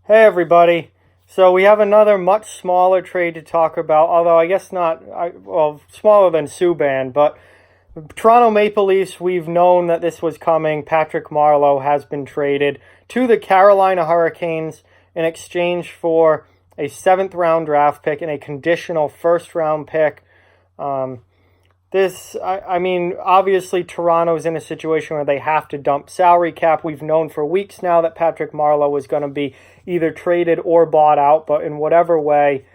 Hey everybody. So we have another much smaller trade to talk about, although I guess not, well, smaller than Subban, but Toronto Maple Leafs, we've known that this was coming. Patrick Marleau has been traded to the Carolina Hurricanes in exchange for a 7th round draft pick and a conditional 1st round pick. I mean, obviously Toronto's in a situation where they have to dump salary cap. We've known for weeks now that Patrick Marleau was going to be either traded or bought out, but in whatever way,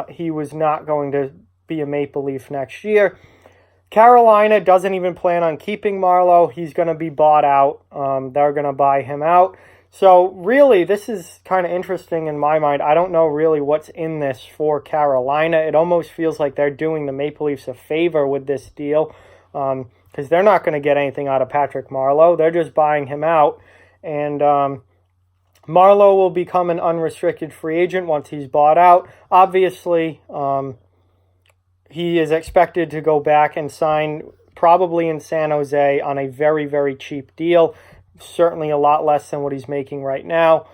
he was not going to be a Maple Leaf next year. Carolina doesn't even plan on keeping Marleau. He's going to be bought out. They're going to buy him out. So really, this is kind of interesting in my mind. I don't know really what's in this for Carolina. It almost feels like they're doing the Maple Leafs a favor with this deal because they're not going to get anything out of Patrick Marleau. They're just buying him out. And Marleau will become an unrestricted free agent once he's bought out. Obviously, he is expected to go back and sign probably in San Jose on a very, very cheap deal. Certainly a lot less than what he's making right now.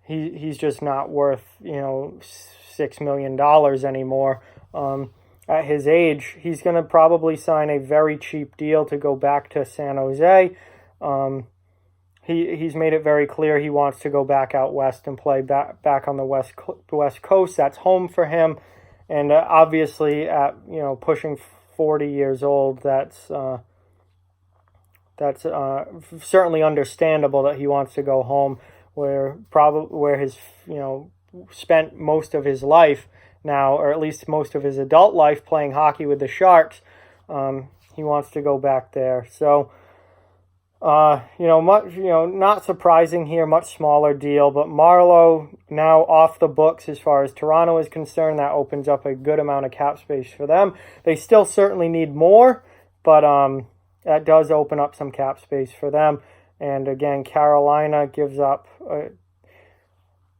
He's just not worth, $6 million anymore. At his age, he's going to probably sign a very cheap deal to go back to San Jose. He's made it very clear he wants to go back out west and play back on the west coast. That's home for him. And obviously at, pushing 40 years old, that's certainly understandable that he wants to go home where his spent most of his life now, or at least most of his adult life playing hockey with the Sharks. He wants to go back there. So not surprising here, much smaller deal, but Marleau now off the books as far as Toronto is concerned. That opens up a good amount of cap space for them. They still certainly need more, but that does open up some cap space for them. And again, Carolina gives up.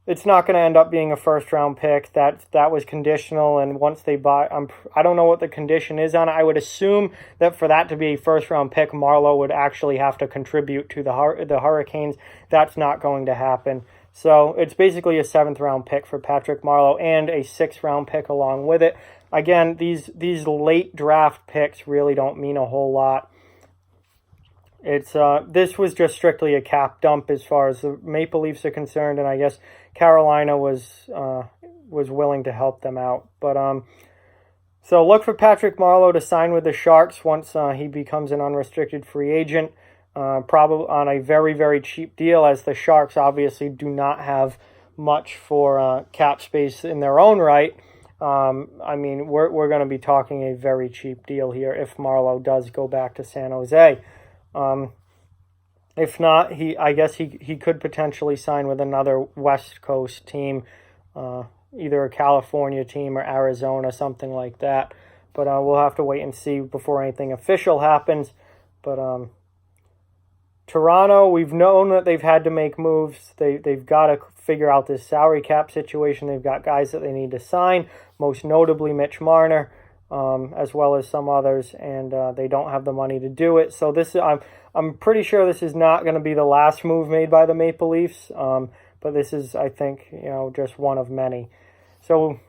It's not going to end up being a 1st round pick. That was conditional, and once they buy, I don't know what the condition is on it. I would assume that for that to be a 1st round pick, Marleau would actually have to contribute to the Hurricanes. That's not going to happen. So it's basically a 7th round pick for Patrick Marleau and a 6th round pick along with it. Again, these late draft picks really don't mean a whole lot. This was just strictly a cap dump as far as the Maple Leafs are concerned, and I guess Carolina was willing to help them out. But so look for Patrick Marleau to sign with the Sharks once he becomes an unrestricted free agent, probably on a very, very cheap deal, as the Sharks obviously do not have much for cap space in their own right. I mean, we're going to be talking a very cheap deal here if Marleau does go back to San Jose. If not, I guess he could potentially sign with another West Coast team, either a California team or Arizona, something like that. But we'll have to wait and see before anything official happens. But Toronto, we've known that they've had to make moves. They've got to figure out this salary cap situation. They've got guys that they need to sign, most notably Mitch Marner. As well as some others, and they don't have the money to do it. So I'm pretty sure this is not going to be the last move made by the Maple Leafs, but this is, I think, just one of many. So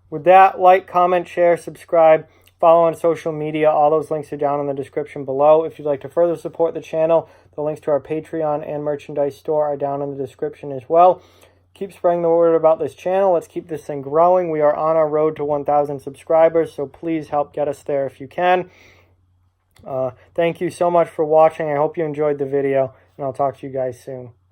with that, like, comment, share, subscribe, follow on social media. All those links are down in the description below. If you'd like to further support the channel, the links to our Patreon and merchandise store are down in the description as well. Keep spreading the word about this channel. Let's keep this thing growing. We are on our road to 1,000 subscribers, so please help get us there if you can. Thank you so much for watching. I hope you enjoyed the video, and I'll talk to you guys soon.